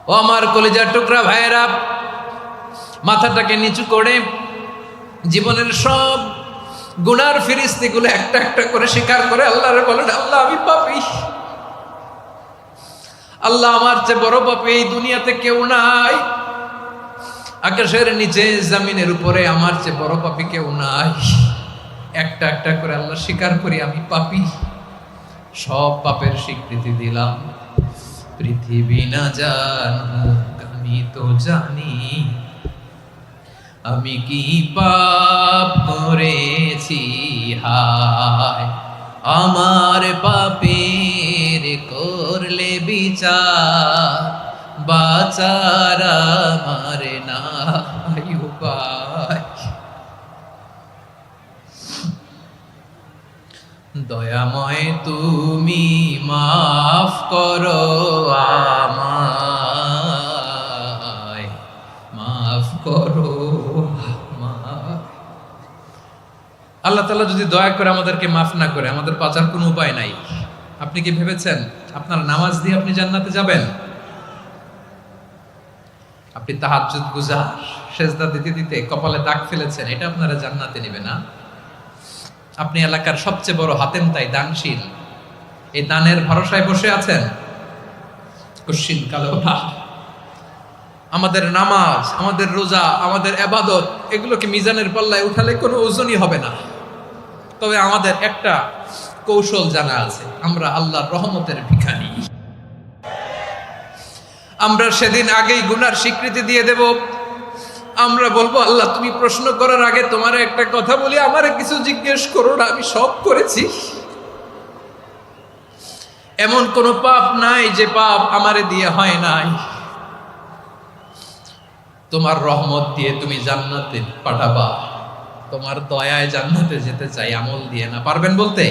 ও আমার কলিজার টুকরা ভাইয়েরা, মাথাটাকে নিচু করে জীবনের সব গুনার ফিরিস্তিগুলো একটা একটা করে স্বীকার করে আল্লাহরে বলেন, আল্লাহ আমি পাপী, আল্লাহ আমার চেয়ে বড় পাপী এই দুনিয়াতে কেউ নাই, আকাশের নিচে জমিনের উপরে আমার চেয়ে বড় পাপী কেউ নাই। একটা একটা করে আল্লাহ স্বীকার করি আমি পাপী, সব পাপের স্বীকৃতি দিলাম। পৃথিবী না জানুক আমি তো জানি, আমি কি পাপ করেছি, হায় আমার পাপের করলে বিচার, বাঁচার আমার নাই উপায়। দয়াময় তুমি মাফ করো আমায়, মাফ করো আমায়। আল্লাহ তাআলা যদি দয়া করে আমাদেরকে মাফ না করে, আমাদের বাঁচার কোনো উপায় নাই। আপনি কি ভেবেছেন আপনার নামাজ দিয়ে আপনি জান্নাতে যাবেন? আপনি তাহাজ্জুদ গুজার, সেজদা দিতে দিতে কপালে দাগ ফেলেছেন, এটা আপনারা জান্নাতে নেবে না। আপনি এলাকার সবচেয়ে বড় হাতেম তাই দানশীল, এই দানের ভরসায় বসে আছেন, কশিন কালো না। আমাদের নামাজ, আমাদের রোজা, আমাদের ইবাদত, এগুলোকে মিজানের পাল্লায় উঠালে কোনো ওজনই হবে না। তবে আমাদের একটা কৌশল জানা আছে, আমরা আল্লাহর রহমতের ভিখারি। আমরা সেদিন আগেই গুনার স্বীকৃতি দিয়ে দেব। আমরা বলবো, আল্লাহ তুমি প্রশ্ন করার আগে তোমার একটা কথা বলি, আমারে কিছু জিজ্ঞেস করো না, আমি সব করেছি। এমন কোন পাপ নাই যে পাপ আমারে দিয়ে হয় নাই। তোমার রহমত দিয়ে তুমি জান্নাতে পাঠাবা, তোমার দয়ায় জান্নাতে যেতে চাই, আমল দিয়ে না। পারবেন বলতে?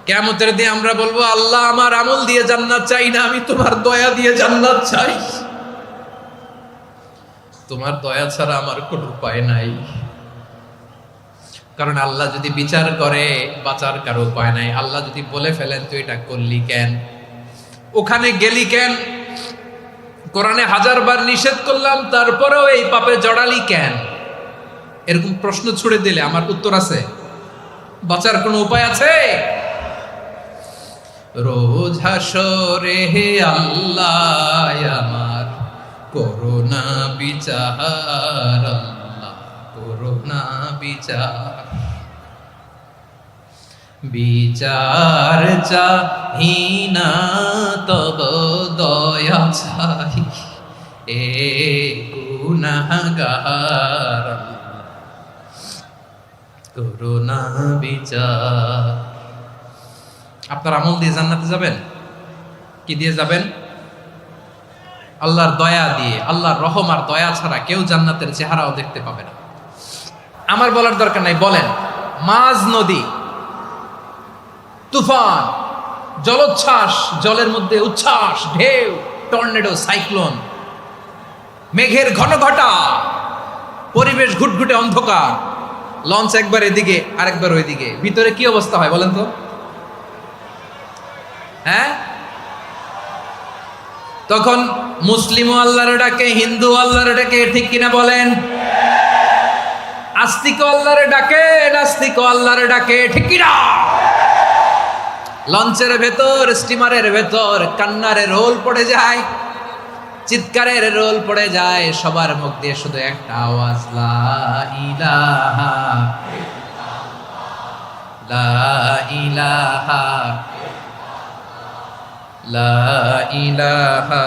কিয়ামতের দিন আমরা বলবো, আল্লাহ আমার আমল দিয়ে জান্নাত চাই না, আমি তোমার দয়া দিয়ে জান্নাত চাই। তোমার দয়া ছাড়া আমার কোনো উপায় নাই। কারণ আল্লাহ যদি বিচার করে, বাঁচার কারো উপায় নাই। আল্লাহ যদি বলে ফেলেন তুই এটা করলি কেন, ওখানে গেলি কেন, কোরআনে 1000 বার নিষেধ করলাম তারপরেও এই পাপে জড়ালি কেন, এরকম প্রশ্ন ছুড়ে দিলে আমার উত্তর আছে? বাঁচার কোনো উপায় আছে? রোজ হাসরে হে আল্লাহ আমার করোনা বিচার, আল্লাহ করোনা বিচার, বিচার চাহি না তব দয়া চাই, এ গুনাহগার করোনা বিচার। আপনার আমল দিয়ে জান্নাতে যাবেন? কি দিয়ে যাবেন? আল্লাহর দয়া দিয়ে। আল্লাহর রহম আর দয়া ছাড়া কেউ জান্নাতের চেহারাও দেখতে পাবে না। আমার বলার দরকার নাই, বলেন। মাঝ নদী, তুফান, জলোচ্ছ্বাস, জলের মধ্যে উচ্ছ্বাস, ঢেউ, টর্নেডো, সাইক্লোন, মেঘের ঘনঘটা, পরিবেশ ঘুটঘুটে অন্ধকার, লঞ্চ একবার এদিকে আরেকবার ওইদিকে, ভিতরে কি অবস্থা হয় বলেন তো? হ্যাঁ, তখন মুসলিম আল্লাহর ডাকে, হিন্দু আল্লাহর ডাকে, ঠিক কিনা বলেন? আস্তিক আল্লাহর ডাকে, নাস্তিক আল্লাহর ডাকে, ঠিক কিনা? লঞ্চের ভেতর, স্টিমারের ভেতর কান্নারে রোল পড়ে যায়, চিৎকারের রোল পড়ে যায়, সবার মুখ দিয়ে শুধু একটা আওয়াজ, লা ইলাহা লা ইলাহা লা ইলাহা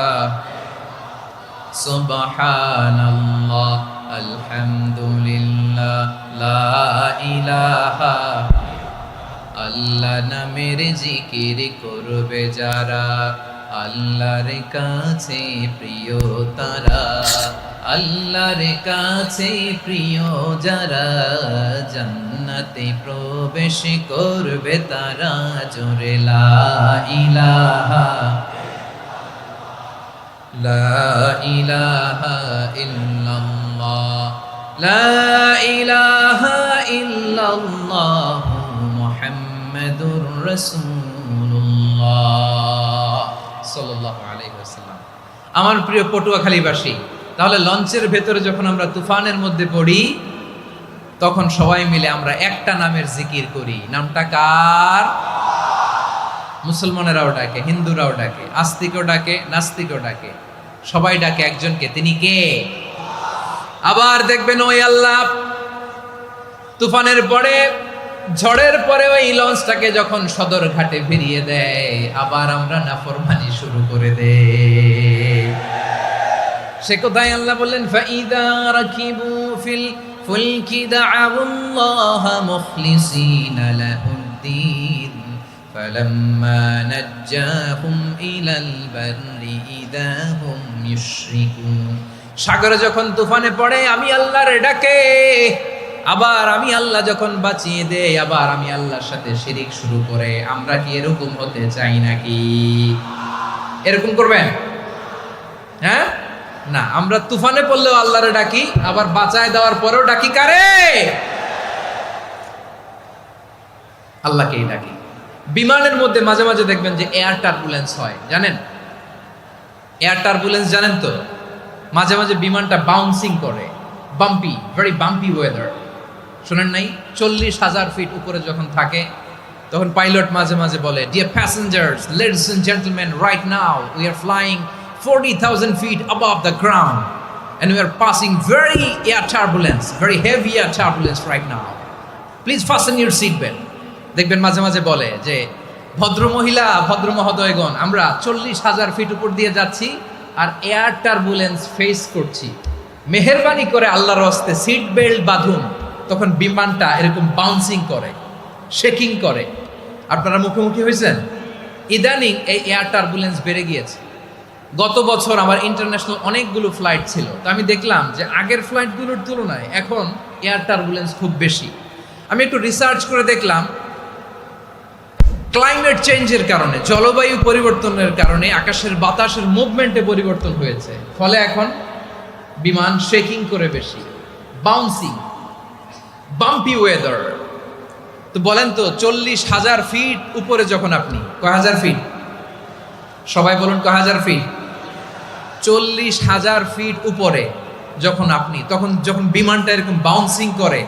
সুবহানাল্লাহ আলহামদুলিল্লাহ লা ইলাহা। আল্লাহ নামের জিকির করবে যারা, আল্লাহর কাছে প্রিয় তারা, আল্লাহর কাছে প্রিয় যারা, জান্নাতে প্রবেশ করবে তারা, জোরে লা ইলাহা লা ইলাহা ইল্লাল্লাহ লা ইলাহা ইল্লাল্লাহ মুহাম্মাদুর রাসূলুল্লাহ সাল্লাল্লাহু আলাইহি ওয়াসাল্লাম। আমার প্রিয় পটুয়াখালীবাসী, তাহলে লঞ্চের ভেতরে যখন আমরা তুফানের মধ্যে পড়ি, তখন সবাই মিলে আমরা একটা নামের জিকির করি। নামটা কার? মুসলমানেরাও ডাকে, হিন্দুরাও ডাকে, আস্তিকও ডাকে, নাস্তিকও ডাকে, সবাই ডাকে একজনকে। তিনি কে? আবার দেখবেন ওই আল্লাহ তুফানের পরে, ঝড়ের পরে ওই লঞ্চটাকে যখন সদর ঘাটে ফিরিয়ে দেয়, আবার আমরা নাফরমানি শুরু করে দেই। সে কোথায়? আল্লাহ বললেন, ফাইদা রাকিবু ফিল ফুলকি দা'আউল্লাহা মুখলিসিনা লাহুদ্দিন ফালাম্মা নাজ্জাহুম ইলাল বাররি ইযা হুম ইউশরিকুন। সাগরে যখন তুফানে পড়ে আমি আল্লাহর ডাকে, আবার আমি আল্লাহ যখন বাঁচিয়ে দেই, আবার আমি আল্লাহর সাথে শিরিক শুরু করে। আমরা কি এরকম হতে চাই নাকি? এরকম করবেন? হ্যাঁ না, আমরা তুফানে পড়লেও আল্লাহরে ডাকি, আবার বাঁচায় দেওয়ার পরেও ডাকি কারে? আল্লাহকেই ডাকি। বিমানের মধ্যে মাঝে মাঝে দেখবেন যে এয়ার টার্বুলেন্স হয়, জানেন? এয়ার টার্বুলেন্স জানেন তো? মাঝে মাঝে বিমানটা বাউন্সিং করে, বাম্পি, ভেরি বাম্পি ওয়েদার। শোনেন নাই? 40,000 ফিট উপরে যখন থাকে, তখন পাইলট মাঝে মাঝে বলে, dear passengers, ladies and gentleman, right now we are flying 40,000 feet above the ground and we are passing very air turbulence, very heavy air turbulence right now. Please fasten your seat belt. দেখবেন মাঝে মাঝে বলে যে, ভদ্র মহিলা, ভদ্র মহোদয়গণ, আমরা 40,000 ফিট উপর দিয়ে যাচ্ছি আর এয়ার টার্বুলেন্স ফেস করছি, মেহেরবানি করে আল্লাহর হস্তে সিট বেল্ট বাঁধুন। তখন বিমানটা এরকম বাউন্সিং করে, শেকিং করে। আপনারা মুখোমুখি হয়েছেন? ইদানিং এই এয়ার টার্বুলেন্স বেড়ে গিয়েছে। গত বছর আমার ইন্টারন্যাশনাল অনেকগুলো ফ্লাইট ছিল, তো আমি দেখলাম যে আগের ফ্লাইটগুলোর তুলনায় এখন এয়ার টার্বুলেন্স খুব বেশি। আমি একটু রিসার্চ করে দেখলাম, ক্লাইমেট চেঞ্জের কারণে, জলবায়ু পরিবর্তনের কারণে আকাশের বাতাসের মুভমেন্টে পরিবর্তন হয়েছে, ফলে এখন বিমান শেকিং করে বেশি, বাউন্সিং, বাম্পি ওয়েদার। তো বলেন তো, 40,000 ফিট উপরে যখন আপনি, কয় হাজার ফিট? সবাই বলুন, কয় হাজার ফিট? 40,000 ফিট উপরে যখন আপনি, তখন যখন বিমানটা এরকম বাউন্সিং করে,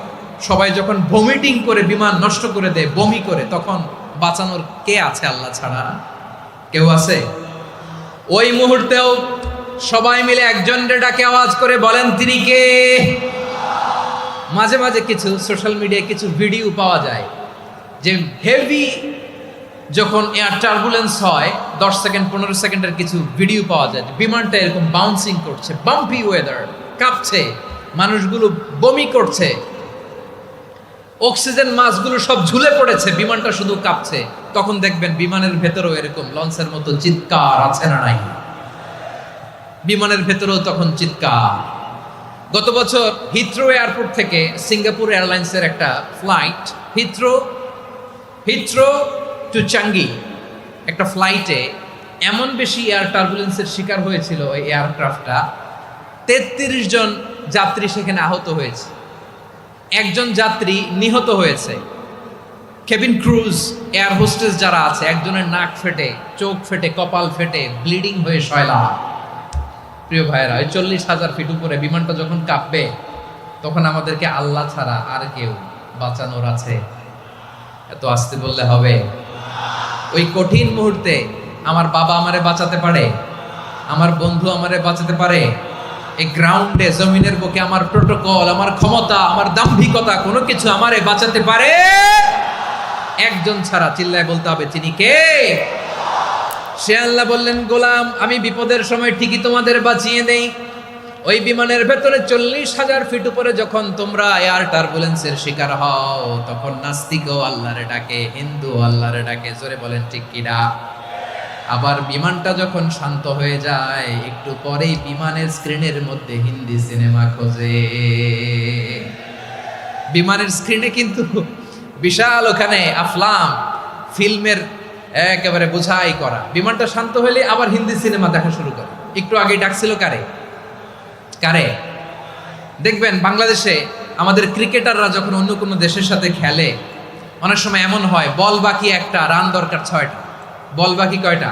সবাই যখন ভমিটিং করে বিমান নষ্ট করে দেয়, বমি করে, তখন বাঁচানোর কে আছে আল্লাহ ছাড়া? কেউ আছে? ওই মুহূর্তেও সবাই মিলে একজনের ডাকে আওয়াজ করে বলেন, তিনি কে? মাঝে মাঝে কিছু সোশ্যাল মিডিয়ায় কিছু ভিডিও পাওয়া যায় যে হেভি যখন এয়ার টার্বুলেন্স হয়, 10 সেকেন্ড 15 সেকেন্ডের কিছু ভিডিও পাওয়া যায়, বিমানটা এরকম বাউন্সিং করছে, বাম্পি ওয়েদার, কাঁপছে, মানুষগুলো বমি করছে, অক্সিজেন মাস্কগুলো সব ঝুলে পড়েছে, বিমানটা শুধু কাঁপছে। তখন দেখবেন বিমানের ভেতরেও এরকম লঞ্চের মতো চিৎকার আছে না নাই? বিমানের ভেতরেও তখন চিৎকার। গত বছর হিথ্রো এয়ারপোর্ট থেকে সিঙ্গাপুর এয়ারলাইন্সের একটা ফ্লাইট, হিথ্রো টু চাঙ্গি, একটা ফ্লাইটে এমন বেশি এয়ার টার্বুলেন্সের শিকার হয়েছিল ওই এয়ারক্রাফটটা, 33 জন যাত্রী সেখানে আহত হয়েছে, একজন যাত্রী নিহত হয়েছে। কেবিন ক্রুজ, এয়ার হোস্টেস যারা আছে, একজনের নাক ফেটে, চোখ ফেটে, কপাল ফেটে, ব্লিডিং হয়ে শয়লা। প্রিয় ভাইয়েরা, ওই 40,000 ফিট উপরে বিমানটা যখন কাঁপবে, তখন আমাদেরকে আল্লাহ ছাড়া আর কেউ বাঁচানোর আছে? এত আসতে বললে হবে? ওই কঠিন মুহূর্তে আমার বাবা আমারে বাঁচাতে পারে, আমার বন্ধু আমারে বাঁচাতে পারে। এই গ্রাউন্ডে, জমিনের বুকে আমার প্রোটোকল, আমার ক্ষমতা, আমার দাম্ভিকতা, কোনো কিছু আমারে বাঁচাতে পারে একজন ছাড়া। চিল্লায় বলতে হবে, তিনি কে? সে আল্লাহ বললেন, গোলাম, আমি বিপদের সময় ঠিকই তোমাদের বাঁচিয়ে দেই। ওই বিমানের ভেতরে 40,000 ফিট উপরে যখন তোমরা এয়ার টার্বুলেন্সের শিকার হও, তখন নাস্তিকও আল্লাহরে ডাকে, হিন্দু আল্লাহরে ডাকে। জোরে বলেন ঠিক কিনা? আবার বিমানটা যখন শান্ত হয়ে যায়, একটু পরেই বিমানের স্ক্রিনের মধ্যে হিন্দি সিনেমা খোঁজে। বিমানের স্ক্রিনে কিন্তু বিশাল ওখানে আফলাম ফিল্মের একেবারে বোঝাই করা। বিমানটা শান্ত হলে আবার হিন্দি সিনেমা দেখা শুরু করে। একটু আগে ডাকছিল কারে? দেখবেন বাংলাদেশে আমাদের ক্রিকেটাররা যখন অন্য কোনো দেশের সাথে খেলে, অনেক সময় এমন হয়, বল বাকি একটা, রান দরকার 6টা। বল বাকি কয়টা?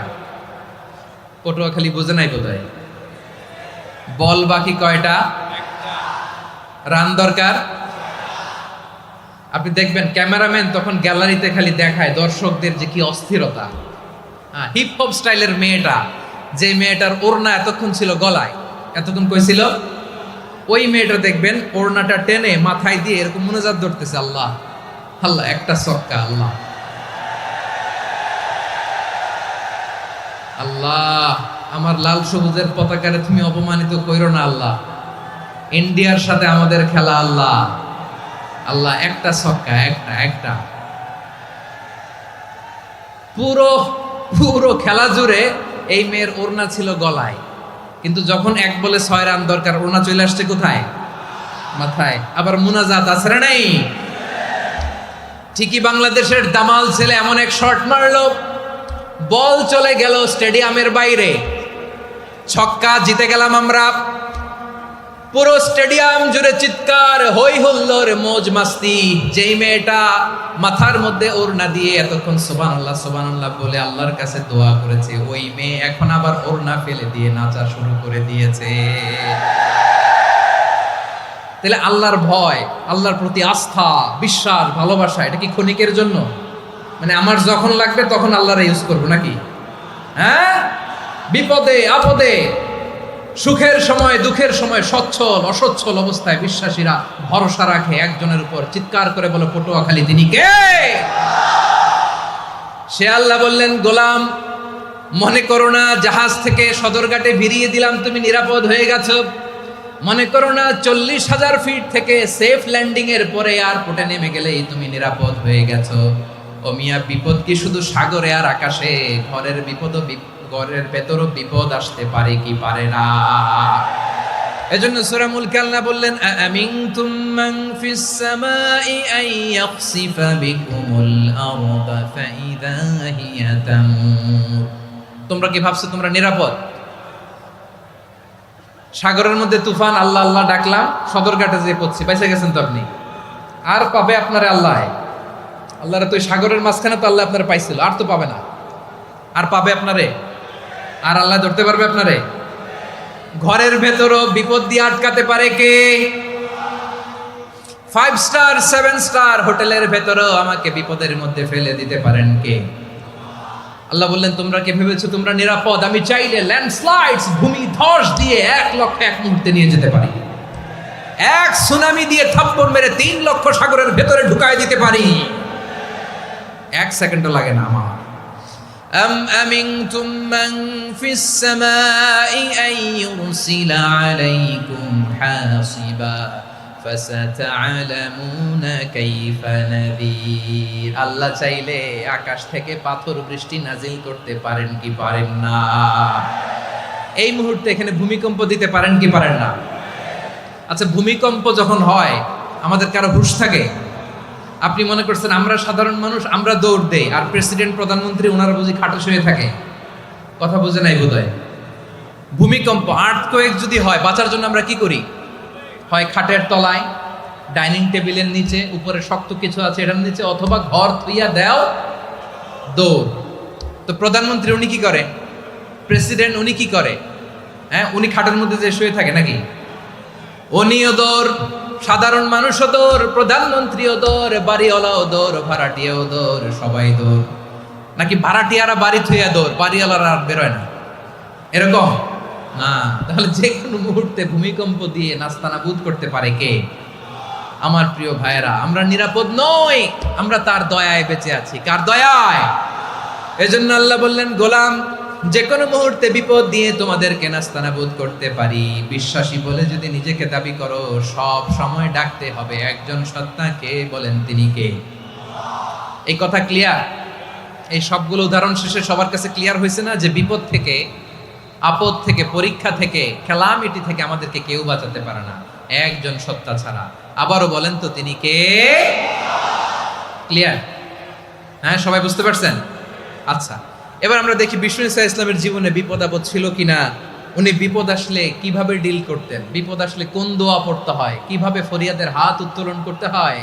পটুয়াখালী বোঝে নাই বোধহয়। বল বাকি কয়টা? রান দরকার। আপনি দেখবেন ক্যামেরাম্যান তখন গ্যালারিতে খালি দেখায় দর্শকদের যে কি অস্থিরতা। হিপ হপ স্টাইলের মেয়েটা, যে মেয়েটার ওড়না এতক্ষণ ছিল গলায়, এতক্ষণ কই ছিল, ওই মেয়েটা দেখবেন ওড়নাটা টেনে মাথায় দিয়ে এরকম মুনাজাত ধরতেছে, আল্লাহ আল্লাহ, একটা ছক্কা, আল্লাহ আল্লাহ, আমার লাল সবুজের পতাকারে তুমি অপমানিত কইরো না আল্লাহ, ইন্ডিয়ার সাথে আমাদের খেলা, আল্লাহ আল্লাহ, একটা ছক্কা, একটা একটা। পুরো পুরো খেলা জুড়ে এই মেয়ের ওড়না ছিল গলায়, কিন্তু যখন এক বলে 6 রান দরকার, ওড়না চলে আসছে কোথায়? মাথায়। আবার মুনাজাত আছে না নাই? ঠিকই বাংলাদেশের দামাল ছেলে এমন এক শট মারলো, বল চলে গেল স্টেডিয়ামের বাইরে, ছক্কা, জিতে গেলাম আমরা। পুরো স্টেডিয়াম জুড়ে চিৎকার, হই হুল্লোড়, মৌজ মাস্তি। যেই মেয়েটা মাথার মধ্যে ওড়না দিয়ে এতক্ষণ সুবহানাল্লাহ সুবহানাল্লাহ বলে আল্লাহর কাছে দোয়া করেছে, ওই মেয়ে এখন আবার ওড়না ফেলে দিয়ে নাচা শুরু করে দিয়েছে। তাহলে আল্লাহর ভয়, আল্লাহর প্রতি আস্থা, বিশ্বাস, ভালোবাসা, এটা কি ক্ষণিকের জন্য? মানে আমার যখন লাগবে তখন আল্লাহরে ইউজ করবো নাকি? হ্যাঁ, বিপদে আপদে, সুখের সময় দুঃখের সময়, সচ্ছল অসচ্ছল অবস্থায় বিশ্বাসীরা ভরসা রাখে একজনের উপর, চিৎকার করে বলে পটুয়াখালী তিনি কে? সে আল্লাহ বললেন, গোলাম মনে করো না জাহাজ থেকে সদরঘাটে ভিড়িয়ে দিলাম তুমি নিরাপদ হয়ে গেছো, মনে করো না 40,000 ফিট থেকে সেফ ল্যান্ডিং এর পরে এয়ারপোর্টে নেমে গেলেই তুমি নিরাপদ হয়ে গেছো। ও মিয়া, বিপদ কি শুধু সাগরে আর আকাশে? ঘরের বিপদও, ঘরের ভেতরও বিপদ আসতে পারে কি পারে না? এজন্য সূরা মুলক আল্লাহ বললেন, আমিনতুম মান ফিস সামাই আন ইয়াখসিফা বিকুমুল আরদা ফাইযা হিয়া তামুর। তোমরা কি ভাবছো তোমরা নিরাপদ? সাগরের মধ্যে তুফান, আল্লাহ আল্লাহ ডাকলাম, সদরঘাটে যে পড়ছি, পয়সা গেছেন তো আপনি, আর পাবে আপনারে আল্লাহ? আল্লাহরে তো সাগরের মাঝখানে তো আল্লাহ আপনারে পাইছিল, আর তো পাবে না, আর পাবে আপনারে? আর আল্লাহ ধরতে পারবে আপনারে? ঘরের ভেতরও বিপদ দিয়ে আটকাতে পারে কে? 5 স্টার 7 স্টার হোটেলের ভেতরও আমাকে বিপদের মধ্যে ফেলে দিতে পারেন কে? আল্লাহ বললেন, তোমরা কি ভেবেছো তোমরা নিরাপদ? আমি চাইলে ল্যান্ডস্লাইডস, ভূমি ধস দিয়ে 1 লক্ষ এক মুহূর্তে নিয়ে যেতে পারি, এক সুনামি দিয়ে থাপ্পড় মেরে 3 লক্ষ সাগরের ভেতরে ঢুকায় দিতে পারি, 1 সেকেন্ডও লাগে না আমার। أم أمنتم من في السماء أن يرسل عليكم حاصبا فستعلمون كيف نذير। আল্লাহ চাইলে আকাশ থেকে পাথর বৃষ্টি নাজিল করতে পারেন কি পারেন না? এই মুহূর্তে এখানে ভূমিকম্প দিতে পারেন কি পারেন না? আচ্ছা, ভূমিকম্প যখন হয় আমাদের কারো হুঁশ থাকে? আপনি মনে করছেন আমরা সাধারণ মানুষ, আমরা দৌড় দেই, আর প্রেসিডেন্ট প্রধানমন্ত্রী ওনারা বুঝি খাটে শুয়ে থাকে? কথা বুঝে নাই বোধহয়। ভূমিকম্প, আর্থকোয়েক যদি হয়, বাঁচার জন্য আমরা কি করি? হয় খাটের তলায়, ডাইনিং টেবিলের নিচে, উপরে শক্ত কিছু আছে এটার নিচে, অথবা ঘর থুইয়া দেও দৌড়। তো প্রধানমন্ত্রী উনি কি করে? প্রেসিডেন্ট উনি কি করে? হ্যাঁ, উনি খাটের মধ্যে যে শুয়ে থাকে নাকি? উনিও দৌড়, সাধারণ মানুষও দৌড়, প্রধানমন্ত্রীও দৌড়, বাড়িওয়ালাও দৌড়, ভাড়াটিয়াও দৌড়, সবাই দৌড়। নাকি ভাড়াটিয়ারা বাড়ি থুইয়া দৌড়, বাড়িওয়ালারা আর বেরোয় না? এরকম না। তাহলে যে কোনো মুহূর্তে ভূমিকম্প দিয়ে নাস্তানাবুদ করতে পারে কে? আমার প্রিয় ভাইয়েরা, আমরা নিরাপদ নই, আমরা তার দয়ায় বেঁচে আছি। কার দয়ায়? এজন্য আল্লাহ বললেন, গোলাম যে কোনো মুহূর্তে বিপদ দিয়ে তোমাদেরকে নাস্তানাবুদ করতে পারি। বিশ্বাসী বলে যদি নিজেকে দাবি করো, সব সময় ডাকতে হবে একজন সত্তাকে। বলেন তিনি কে? এই কথা ক্লিয়ার? এই সবগুলো উদাহরণ শেষে সবার কাছে ক্লিয়ার হয়েছে না যে বিপদ থেকে, আপদ থেকে, পরীক্ষা থেকে, ক্যালামিটি থেকে আমাদেরকে কেউ বাঁচাতে পারে না একজন সত্তা ছাড়া। আবারও বলেন তো তিনি কে? ক্লিয়ার? হ্যাঁ, সবাই বুঝতে পারছেন? আচ্ছা, এবার আমরা দেখি বিষ্ণু ঈসা ইসলামের জীবনে বিপদ আপদ ছিল কিনা। উনি বিপদ আসলে কিভাবে ডিল করতেন, বিপদ আসলে কোন দোয়া পড়তে হয়, কিভাবে ফরিয়াদের হাত উত্তোলন করতে হয়,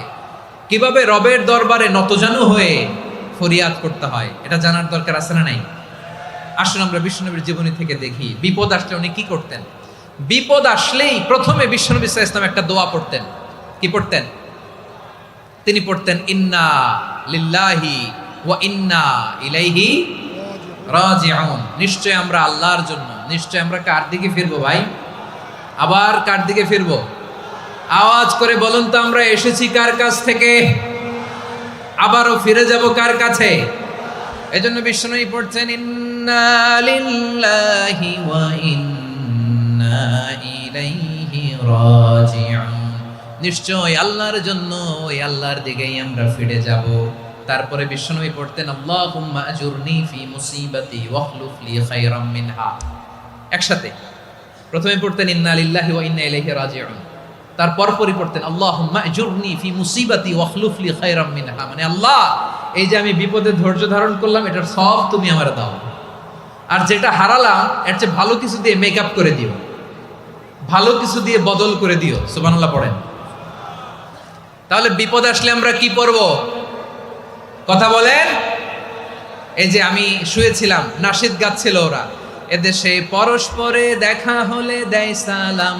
কিভাবে রবের দরবারে নতজানু হয়ে ফরিয়াদ করতে হয়, এটা জানার দরকার আছে না নাই? আসুন আমরা বিষ্ণু নবীর জীবনী থেকে দেখি বিপদ আসলে উনি কি করতেন। বিপদ আসলেই প্রথমে বিশ্বনবী সাল্লাল্লাহু আলাইহি ওয়াসাল্লাম একটা দোয়া পড়তেন। কি পড়তেন? তিনি পড়তেন ইন্না লিল্লাহি ওয়া ইন্না ইলাইহি রাজিউন। নিশ্চয় আমরা আল্লাহর জন্য, নিশ্চয় আমরা কার দিকে ফিরবো ভাই? আবার কার দিকে ফিরবো? আওয়াজ করে বলুন তো, আমরা এসেছি কার কাছ থেকে, আবারও ফিরে যাব কার কাছে? এজন্য বিশ্বনবী পড়ছেন ইন্না লিল্লাহি ওয়া ইন্না ইলাইহি রাজিউন। নিশ্চয় আল্লাহর জন্য, ওই আল্লাহর দিকেই আমরা ফিরে যাব। তারপরে বিশ্বনবী পড়তেন আল্লাহুম্মা আজুরনি ফি মুসিবাতি ওয়াখলুফ লি খায়রাম মিনহা। একসাথে প্রথমে পড়তেন ইন্না লিল্লাহি ওয়া ইন্না ইলাইহি রাজিউন, তারপর পরই পড়তেন আল্লাহুম্মা আজুরনি ফি মুসিবাতি ওয়াখলুফ লি খায়রাম মিনহা। মানে আল্লাহ, এই যে আমি বিপদে ধৈর্য ধারণ করলাম, এটার সব তুমি আমার দাও, আর যেটা হারালাম এর চেয়ে ভালো কিছু দিয়ে মেকআপ করে দিও, ভালো কিছু দিয়ে বদল করে দিও। সুবহানাল্লাহ পড়েন। তাহলে বিপদ আসলে আমরা কি পড়ব? কথা বলেন। এই যে আমি শুয়েছিলাম, নাশিদ গাচ্ছিল ওরা, এদেশে পরস্পরে দেখা হলে দেয় সালাম,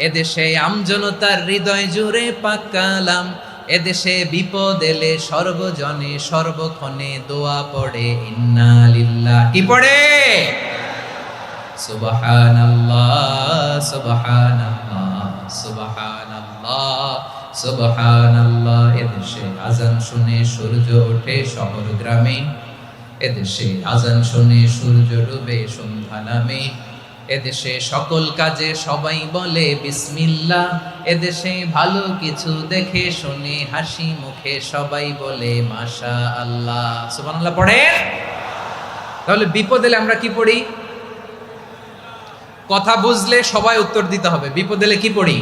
এদেশে আমজনতার হৃদয় জুড়ে পাকালাম, এদেশে বিপদ এলে সর্বজনে সর্বক্ষণে দোয়া পড়ে ইন্না লিল্লাহ। কি পড়ে? সুবহানাল্লাহ সুবহানাল্লাহ সুবহানাল্লাহ সুবহানাল্লাহ। এদেশে আজান শুনে সূর্য ওঠে শহর গ্রামে, এদেশে আজান শুনে সূর্য ডুবে সন্ধ্যা নামে, এদেশে সকল কাজে সবাই বলে বিসমিল্লাহ, এদেশে ভালো কিছু দেখে শুনে হাসি মুখে সবাই বলে মাশাআল্লাহ। সুবহানাল্লাহ পড়েন। তাহলে বিপদ এলে আমরা কি পড়ি? কথা বুঝলে সবাই উত্তর দিতে হবে। বিপদ এলে কি পড়ি?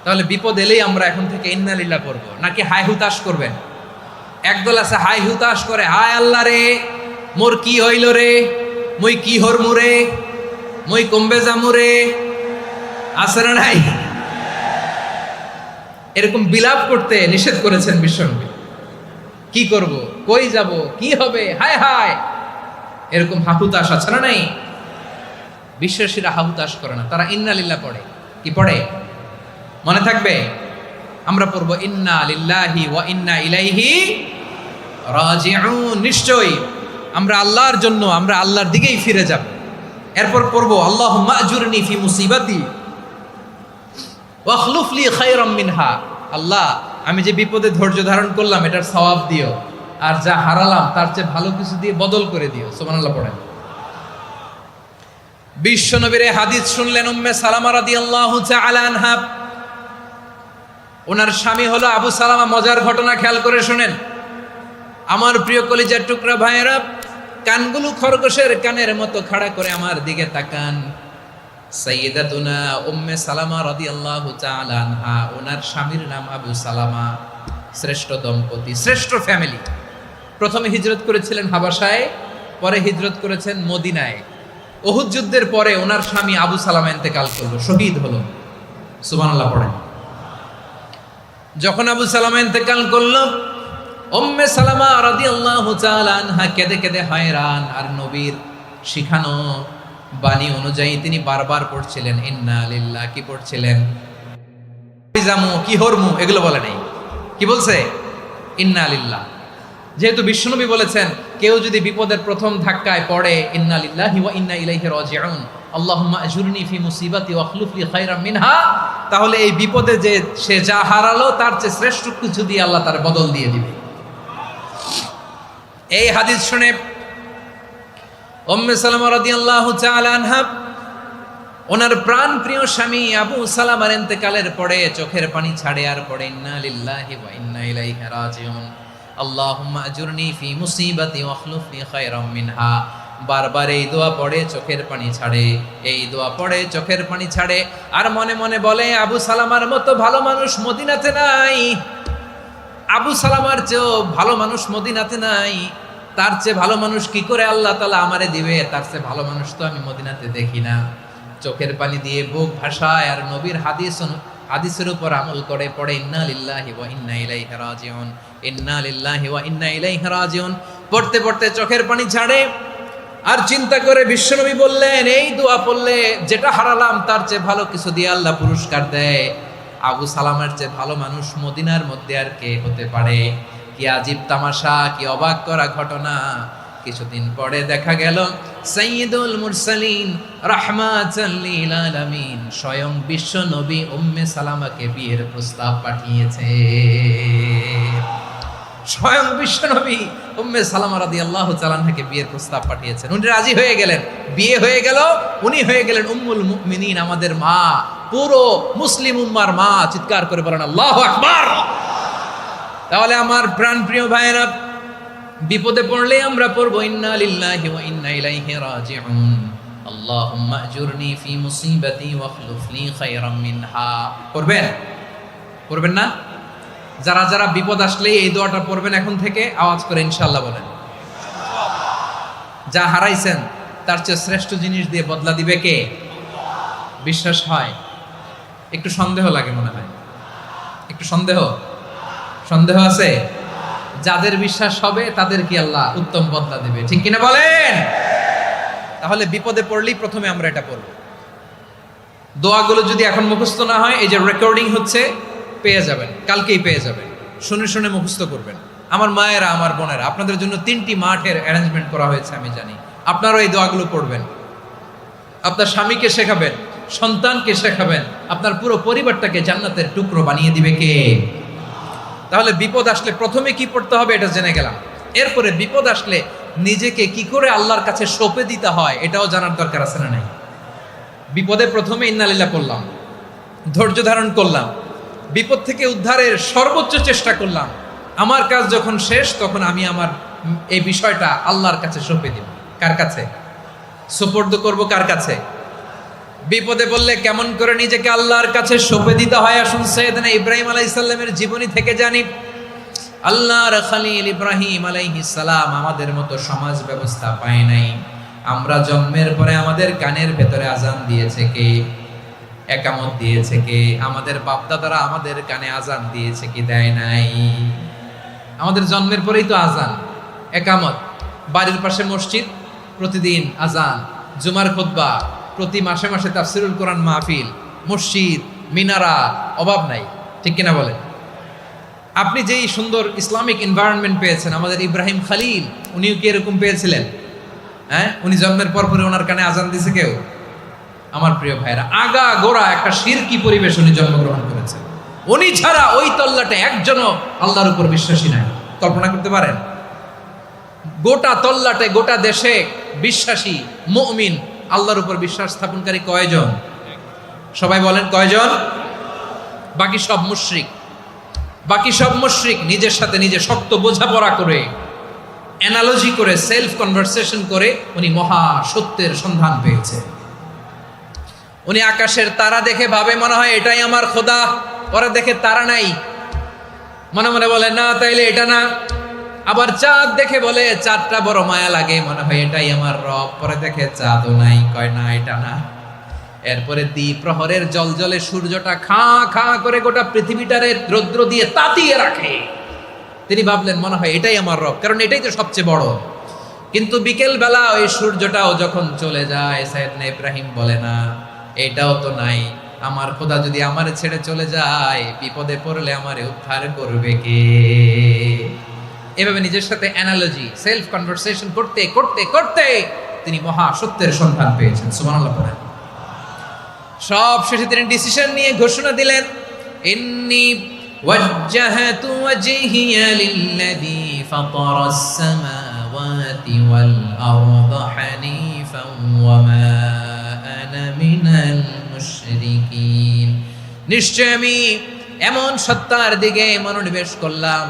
তাহলে বিপদ এলেই আমরা এখন থেকে ইন্না লিল্লাহ পড়বো, নাকি হাই হুতাশ করবেন? একদল আছে হাই হুতাশ করে, হায় আল্লাহ রে মোর কি হইল রে, মই কি হরমু রে, মই কমবে জামু রে, আছে না নাই? এরকম বিলাপ করতে নিষেধ করেছেন বিশ্বনবী। কি করব, কই যাব, কি হবে, হায় হায়, এরকম হাহুতাশ আছে না নাই? বিশ্বাসীরা হাহুতাশ করে না, তারা ইন্না লিল্লাহ পড়ে। কি পড়ে? মনে থাকবে? আমরা পড়বো ইন্না লিল্লাহি ওয়া ইন্না ইলাইহি রাজিউন। নিশ্চয়ই আমরা আল্লাহর জন্য, আমরা আল্লাহর দিকেই ফিরে যাব। এরপর পড়বো আল্লাহুম্মা আজুরনি ফি মুসিবাতি ওয়াখলুফ লি খায়রাম মিনহা। আল্লাহ, আমি যে বিপদে ধৈর্য ধারণ করলাম এটার সওয়াব দিও, আর যা হারালাম তার চেয়ে ভালো কিছু দিয়ে বদল করে দিও। সুবহানাল্লাহ পড়েন। বিশ্বনবীর হাদিস শুনলেন উম্মে সালামা রাদিয়াল্লাহু তাআলা আনহা। ওনার স্বামী হলো আবু সালামা। মজার ঘটনা খেয়াল করে শুনেন আমার প্রিয় কলিজার টুকরা ভাইয়েরা। কানগুলো খরগোশের কানের মতো খাড়া করে আমার দিকে তাকান। সাইয়্যিদাতুনা উম্মে সালামা রাদিয়াল্লাহু তাআলা আনহা, ওনার স্বামীর নাম আবু সালামা। শ্রেষ্ঠ দম্পতি, শ্রেষ্ঠ ফ্যামিলি। প্রথমে হিজরত করেছিলেন হাবাসায়, পরে হিজরত করেছেন মদিনায়। উহুদ যুদ্ধের পরে ওনার স্বামী আবু সালামা ইন্তেকাল করলো, শহীদ হলো। সুবহানাল্লাহ পড়েন। যখন আবু সালামা ইন্তেকাল করলো, উম্মে সালামা রাদিয়াল্লাহু তাআলা আনহা কেঁদে কেঁদে হয়রান। আর নবীর শিখানো বাণী অনুযায়ী তিনি বারবার পড়ছিলেন ইন্না লিল্লাহ। কি পড়ছিলেন? জামু কি হরমু এগুলো বলে নাই। কি বলছে? ইন্না লিল্লাহ। যেহেতু বিশ্বনবী বলেছেন কেউ যদি বিপদের প্রথম ধাক্কায় পড়ে ইন্না লিল্লাহি ওয়া ইন্না ইলাইহি রাজিউন, আল্লাহুম্মা আজুরনি ফি মুসিবাতি ওয়াখলুফ লি খায়রাম মিনহা, তাহলে এই বিপদে যে সে যা হারালো তার চেয়ে শ্রেষ্ঠ কিছু দিয়ে আল্লাহ তার বদল দিয়ে দিবে। এই হাদিস শুনে উম্মে সালামা রাদিয়াল্লাহু তাআলা আনহা ওনার প্রাণ প্রিয় স্বামী আবু সালামার ইন্তেকালের পরে চোখের পানি ছাড়ে আর পড়ে ইন্না লিল্লাহি ওয়া ইন্না ইলাইহি রাজিউন, আল্লাহুম্মা আজুরনি ফি মুসিবাতি ওয়াখলুফ লি খায়রাম মিনহা। বারবার এই দোয়া পড়ে চোখের পানি ছাড়ে, এই দোয়া পড়ে চোখের পানি ছাড়ে, আর মনে মনে বলে আবু সালামার মতো ভালো মানুষ মদিনাতে নাই, আবু সালামার চেয়েও ভালো মানুষ মদিনাতে নাই, তার চেয়ে ভালো মানুষ কি করে আল্লাহ তাআলা আমারে দিবে, তার চেয়ে ভালো মানুষ তো আমি মদিনাতে দেখি না। চোখের পানি দিয়ে বুক ভাসায় আর নবীর হাদিসের উপর আমল করে পড়ে ইন্না লিল্লাহি ওয়া ইন্না ইলাইহি রাজিউন, ইন্না লিল্লাহি ওয়া ইন্না ইলাইহি রাজিউন। পড়তে পড়তে চোখের পানি ছাড়ে। আর চিন্তা করে বিশ্বনবী বললেন, এই দোয়া পড়লে যেটা হারালাম তার চেয়ে ভালো কিছু দিয়ে আল্লাহ পুরস্কার দেয়। আবু সালামের চেয়ে ভালো মানুষ মদিনার মধ্যে আর কে হতে পারে? কি আজীব তামাশা, কি অবাক করা ঘটনা। কিছুদিন পরে দেখা গেল সাইয়্যিদুল মুরসালিন রাহমাতাল লিল আলামিন স্বয়ং বিশ্ব নবী উম্মে সালামাকে বিয়ের প্রস্তাব পাঠিয়েছে। স্বয়ং বিশ্ব নবী উম্মে সালামা রাদিয়াল্লাহু তাআলা আনহাকে বিয়ের প্রস্তাব পাঠিয়েছেন। উনি রাজি হয়ে গেলেন, বিয়ে হয়ে গেল, উনি হয়ে গেলেন উম্মুল মুমিনিন, আমাদের মা, পুরো মুসলিম উম্মার মা। চিৎকার করে বলেন আল্লাহু আকবার। তাহলে আমার প্রাণপ্রিয় ভাইয়েরা, বিপদে পড়লে আমরা পড়ব ইন্না লিল্লাহি ওয়া ইন্না ইলাইহি রাজিউন, আল্লাহুম্মা আজুরনি ফি মুসিবাতি ওয়া খলুফ লি খায়রাম মিনহা। পড়বেন? পড়বেন না? যারা যারা বিপদ আসলে এই দোয়াটা পড়বেন এখন থেকে আওয়াজ করে ইনশাআল্লাহ বলেন। যা হারাইছেন তার চেয়ে শ্রেষ্ঠ জিনিস দিয়ে বদলা দিবে কে? বিশ্বাস হয়? একটু সন্দেহ লাগে মনে হয়, একটু সন্দেহ আছে? যাদের বিশ্বাস হবে তাদের কি আল্লাহ উত্তম বদলা দিবে, ঠিক কিনা বলেন? তাহলে বিপদে পড়লেই প্রথমে আমরা এটা পড়ব। দোয়াগুলো যদি এখন মুখস্থ না হয়, এই যে রেকর্ডিং হচ্ছে, পেয়ে যাবেন, কালকেই পেয়ে যাবেন। শুনে শুনে মুখস্থ করবেন। আমার মায়েরা, আমার বোনেরা, আপনাদের জন্য 3টি মাঠের অ্যারেঞ্জমেন্ট করা হয়েছে, আমি জানি। আপনারাও এই দোয়াগুলো পড়বেন, আপনার স্বামীকে শেখাবেন, সন্তানকে শেখাবেন, আপনার পুরো পরিবারটাকে জান্নাতের টুকরো বানিয়ে দিবে কে? তাহলে বিপদ আসলে প্রথমে কি পড়তে হবে এটা জেনে গেলাম। এরপরে বিপদ আসলে নিজেকে কি করে আল্লাহর কাছে সঁপে দিতে হয় এটাও জানার দরকার আছে না নাই? বিপদে প্রথমে ইন্নালিল্লাহ করলাম, ধৈর্য ধারণ করলাম, বিপদ থেকে উদ্ধারের সর্বোচ্চ চেষ্টা করলাম। আমার কাজ যখন শেষ তখন আমি আমার এই বিষয়টা আল্লাহর কাছে সঁপে দিব। কার কাছে সুপর্দ করব? কার কাছে? বিপদে বললে কেমন করে নিজেকে আল্লাহর কাছে সঁপে দিতে হয়, আসুন সাইয়েদনা ইব্রাহিম আলাইহিস সালামের জীবনী থেকে জানি। আল্লাহর খলিল ইব্রাহিম আলাইহিস সালাম আমাদের মতো সমাজ ব্যবস্থা পায় নাই। আমরা জন্মের পরে আমাদের কানের ভেতরে আজান দিয়েছে কে? একামত দিয়েছে কে? আমাদের বাপদাদারা আমাদের কানে আজান দিয়েছে কি? দেয় নাই। আমাদের জন্মের পরেই তো আজান, একামত, বাড়ির পাশে মসজিদ, প্রতিদিন আজান, জুমার খুতবা, প্রতি মাসে মাসে তাফসিরুল কোরআন মাহফিল, মসজিদ, মিনারা, অভাব নাই, ঠিক কিনা বলেন? আপনি যেই সুন্দর ইসলামিক এনভায়রনমেন্ট পেয়েছেন, আমাদের ইব্রাহিম খলিল উনিও কি এরকম পেয়েছিলেন? হ্যাঁ, উনি জন্মের পর পরে ওনার কানে আজান দিয়েছে কেউ? আমার প্রিয় ভাইরা, আগা গোড়া একটা শিরকি পরিবেশ উনি জন্মগ্রহণ করেছেন। উনি ছাড়া ওই তল্লাটে একজনও আল্লাহর উপর বিশ্বাসী নাই। কল্পনা করতে পারেন? গোটা তল্লাটে, গোটা দেশে বিশ্বাসী মুমিন, আল্লাহর উপর বিশ্বাস স্থাপনকারী কয়জন? সবাই বলেন কয়জন? বাকি সব মুশরিক। বাকি সব মুশরিক নিজের সাথে নিজে শক্ত বোঝাপড়া করে, অ্যানালজি করে, সেলফ কনভারসেশন করে উনি মহা সত্যের সন্ধান পেয়েছে। উনি আকাশের তারা দেখে ভাবে মনে হয় এটাই আমার খোদা, পরে দেখে তারা নাই, মনে মনে বলে না তাইলে এটা না। আবার চাঁদ দেখে বলে চাঁদটা বড় মায়া লাগে, মনে হয় এটাই আমার রব, পরে দেখে চাঁদও নাই, কয় না এটা না। এরপরে দ্বীপ প্রহরের জলজলে সূর্যটা খাঁ খাঁ করে গোটা পৃথিবীটারে রৌদ্র দিয়ে তাতিয়ে রাখে। তিনি ভাবলেন মনে হয় এটাই আমার রব, কারণ এটাই তো সবচেয়ে বড়। কিন্তু বিকেল বেলা ওই সূর্যটাও যখন চলে যায়, সাইয়েদনা ইব্রাহিম বলে না এটাও তো নাই, আমার খোদা যদি আমারে ছেড়ে চলে যায়, বিপদে পড়লে আমারে উদ্ধার করবে কে? এভাবে নিজের সাথে অ্যানালজি, সেলফ কনভারসেশন করতে করতে করতে তিনি মহা সত্যের সন্ধান পেয়েছেন। সুবহানাল্লাহ পড়েন। সব শেষে তিনি ডিসিশন নিয়ে ঘোষণা দিলেন, ইন্নী ওয়াজ্জাহাতু ওয়াজহিয়া লিল্লাযী ফাতারাস সামাওয়াতি ওয়াল আরদা হানিফান ওয়া মা আনা মিনাল মুশরিকিন। নিশ্চয় আমি এমন সত্তার দিকে মনোনিবেশ করলাম,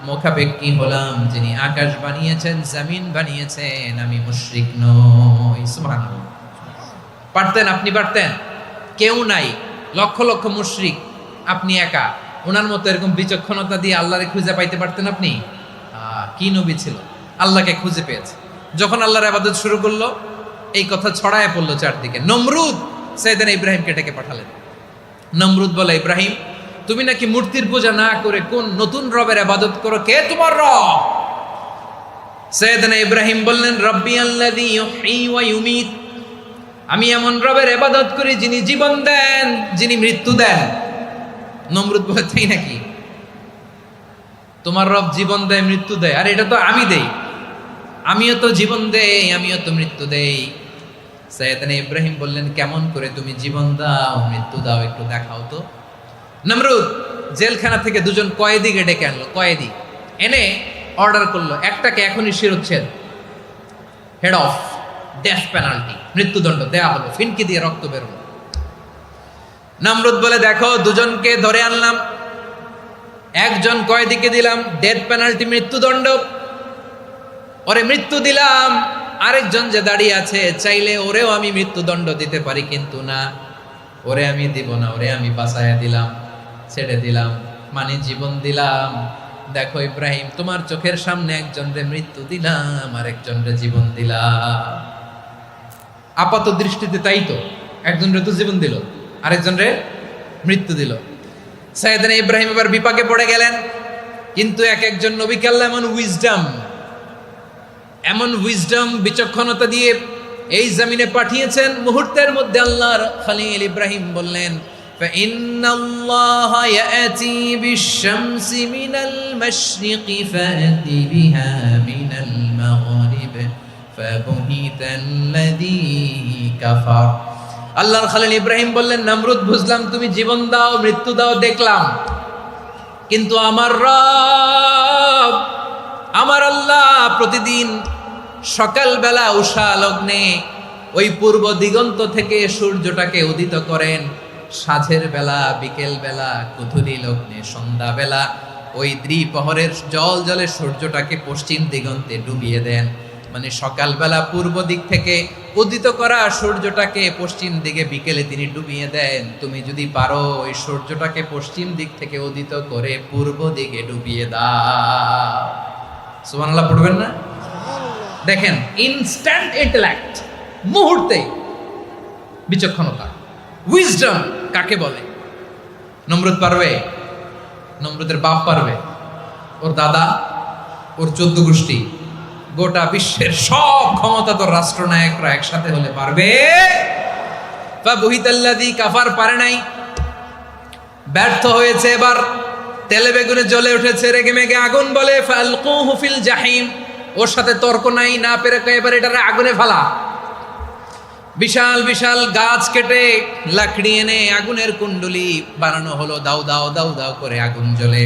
মুখাপেক্ষী হলাম, যিনি আকাশ বানিয়েছেন, জমিন বানিয়েছেন, আমি মুশরিক নই। সুবহানাল্লাহ। পারতেন? আপনি পারতেন? কেউ নাই, লক্ষ লক্ষ মুশরিক, আপনি একা। ওনার মতো এরকম বিচক্ষণতা দিয়ে আল্লাহরে খুঁজে পাইতে পারতেন আপনি? কি নবী ছিল, আল্লাহকে খুঁজে পেয়েছে। যখন আল্লাহর ইবাদত শুরু করলো, এই কথা ছড়ায় পড়লো চারদিকে। নমরুদ সাইয়েদনা ইব্রাহিমকে ডেকে পাঠালেন। নমরুদ বলে, ইব্রাহিম তুমি নাকি মূর্তির পূজা না করে কোন নতুন রবের ইবাদত করো, কে তোমার রব? সাইয়েদনা ইব্রাহিম বললেন রব্বি আল্লাযী ইউহয়ী ওয়া ইউমীত, আমি এমন রবের ইবাদত করি যিনি জীবন দেন, যিনি মৃত্যু দেন। নমরুদ বলে তাই নাকি? তোমার রব জীবন দেয় মৃত্যু দেয়, আর এটা তো আমি দেই, আমিও তো জীবন দেই, আমিও তো মৃত্যু দেই। সাইয়েদনা ইব্রাহিম বললেন কেমন করে তুমি জীবন দাও মৃত্যু দাও একটু দেখাও তো। নমরুদ জেলখানা থেকে দুজন কয়েদিকে ডেকে আনলো, কয়েদি এনে অর্ডার করলো একটাকে এখনই শিরোচ্ছেদ, হেড অফ, ডেথ পেনাল্টি, মৃত্যুদণ্ড দেয়া হলো, ফিনকি দিয়ে রক্ত বেরোলো। নমরুদ বলে দেখো দুজনকে ধরে আনলাম, একজন কয়েদিকে দিলাম ডেথ পেনাল্টি, মৃত্যুদণ্ড, ওরে মৃত্যু দিলাম। আরেকজন যে দাঁড়িয়ে আছে চাইলে ওরেও আমি মৃত্যুদণ্ড দিতে পারি, কিন্তু না, ওরে আমি দিব না, ওরে আমি বাঁচাইয়া দিলাম, ছেড়ে দিলাম, মানে জীবন দিলাম। দেখো ইব্রাহিম, তোমার চোখের সামনে একজনরে মৃত্যু দিলাম আর একজনরে জীবন দিলাম। আপাত দৃষ্টিতে তাই তো, একজনরে তো জীবন দিল, আরেকজনরে মৃত্যু দিল। সাইয়েদনা ইব্রাহিম এবার বিপাকে পড়ে গেলেন, কিন্তু এক একজন নবীকে আল্লাহ এমন উইজডম বিচক্ষণতা দিয়ে এই জমিনে পাঠিয়েছেন, মুহূর্তের মধ্যে আল্লাহর খলিল ইব্রাহিম বললেন فإن الله يأتي بالشمس من المشرق فأت بها من المغرب فبهت الذي كفر। আল্লাহর খলিল ইব্রাহিম বললেন নমরুদ বুঝলাম তুমি জীবন দাও মৃত্যু দাও দেখলাম, কিন্তু আমার রব আমার আল্লাহ প্রতিদিন সকালবেলা উষা লগ্নে ওই পূর্ব দিগন্ত থেকে সূর্যটাকে উদিত করেন, সাঁঝের বেলা, বিকেল বেলা, কুথুরি লগ্নে, সন্ধ্যা বেলা ওই দ্বিপ্রহরের জল জলে সূর্যটাকে পশ্চিম দিগন্তে ডুবিয়ে দেন। মানে সকালবেলা পূর্ব দিক থেকে উদিত করা সূর্যটাকে পশ্চিম দিকে বিকেলে তিনি ডুবিয়ে দেন। তুমি যদি পারো ওই সূর্যটাকে পশ্চিম দিক থেকে উদিত করে পূর্ব দিকে ডুবিয়ে দাও। সুবহানাল্লাহ পড়বেন না? দেখেন ইনস্ট্যান্ট ইন্টেলেক্ট, মুহূর্তে বিচক্ষণতা, উইজডম কাকে বলে? নমরুদ পারবে? নমরুদের বাপ পারবে? ওর দাদা, ওর 14 গোষ্ঠী, গোটা বিশ্বের সব ক্ষমতাধর রাষ্ট্রনায়করা একসাথে হলে পারবে? ফাবুহিতাল্লাযী কাফার পারে নাই, ব্যর্থ হয়েছে। এবার তেলে বেগুনে জ্বলে উঠেছে, রেগে মেগে আগুন বলে ফালকুহু ফিল জাহিম। ওর সাথে তর্ক নাই, না পেরে এবার এটারে আগুনে ফেলা। বিশাল বিশাল গাছ কেটে লাকড়ি এনে আগুনের কুণ্ডলি বানানো হলো, দাও দাও দাও দাও করে আগুন জ্বলে।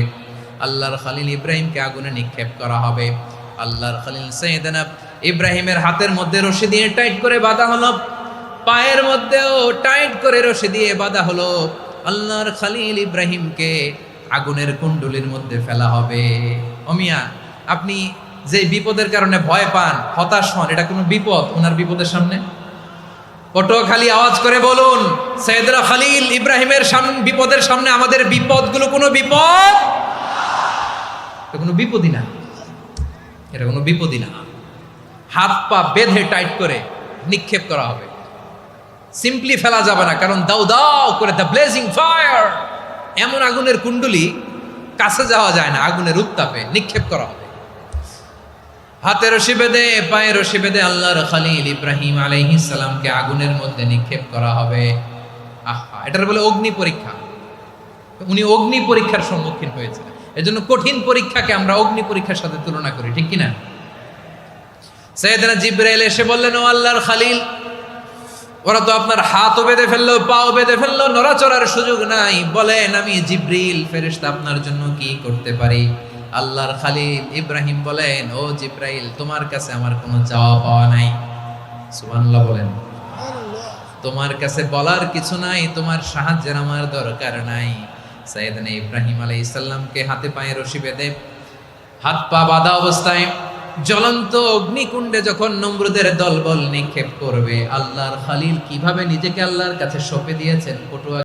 আল্লাহর খলিল ইব্রাহিমকে আগুনে নিক্ষেপ করা হবে। আল্লাহর খলিল সাইয়েদনা ইব্রাহিমের হাতের মধ্যে রশি দিয়ে টাইট করে বাঁধা হলো, পায়ের মধ্যেও টাইট করে রশি দিয়ে বাঁধা হলো। আল্লাহর খলিল ইব্রাহিমকে আগুনের কুণ্ডলির মধ্যে ফেলা হবে। অমিয়া, আপনি যে বিপদের কারণে ভয় পান, হতাশ হন, এটা কোনো বিপদ ওনার বিপদের সামনে? পটুয়াখালী আওয়াজ করে বলুন, সাইয়েদনা খলিল ইব্রাহিমের বিপদের সামনে আমাদের বিপদগুলো কোনো বিপদ? এটা কোনো বিপদই না, এটা কোনো বিপদই না। হাত পা বেঁধে টাইট করে নিক্ষেপ করা হবে, সিম্পলি ফেলা যাবে না, কারণ দাও দাও করে দ্য ব্লেজিং ফায়ার, এমন আগুনের কুণ্ডলি, কাছে যাওয়া যায় না, আগুনের উত্তাপে নিক্ষেপ করা হবে। হাতে রশি বেঁধে, পায়ে রশি বেঁধে আল্লাহর খলিল ইব্রাহিম আলাইহিস সালামকে আগুনের মধ্যে নিক্ষেপ করা হবে। আহা, এটার বলে অগ্নি পরীক্ষা। উনি অগ্নি পরীক্ষার সম্মুখীন হয়েছিলেন, এজন্য কঠিন পরীক্ষাকে আমরা অগ্নি পরীক্ষার সাথে তুলনা করি, ঠিক কিনা? সাইয়েদনা জিবরাইল এসে বললেন, ও আল্লাহর খলিল, ওরা তো আপনার হাতও বেঁধে ফেললো, পাও বেঁধে ফেললো, নড়াচড়ার সুযোগ নাই, বলেন আমি জিবরিল ফেরেশতা আপনার জন্য কি করতে পারি? আল্লাহর খলিল ইব্রাহিম বলেন, ও জিবরাইল, তোমার কাছে আমার কোনো চাওয়া পাওয়া নাই। সুবহানাল্লাহ বলেন। তোমার কাছে বলার কিছু নাই, তোমার সাহায্যের আমার দরকার নাই। সাইয়েদনা ইব্রাহিম আলাইহিস সালামকে হাতে পায়ে রশি বেঁধে, হাত পা বাঁধা অবস্থায় জ্বলন্ত অগ্নিকুণ্ডে যখন নমরুদের দলবল নিক্ষেপ করবে, আল্লাহর খলিল কিভাবে নিজেকে আল্লাহর কাছে সঁপে দিয়েছেন, পটুয়া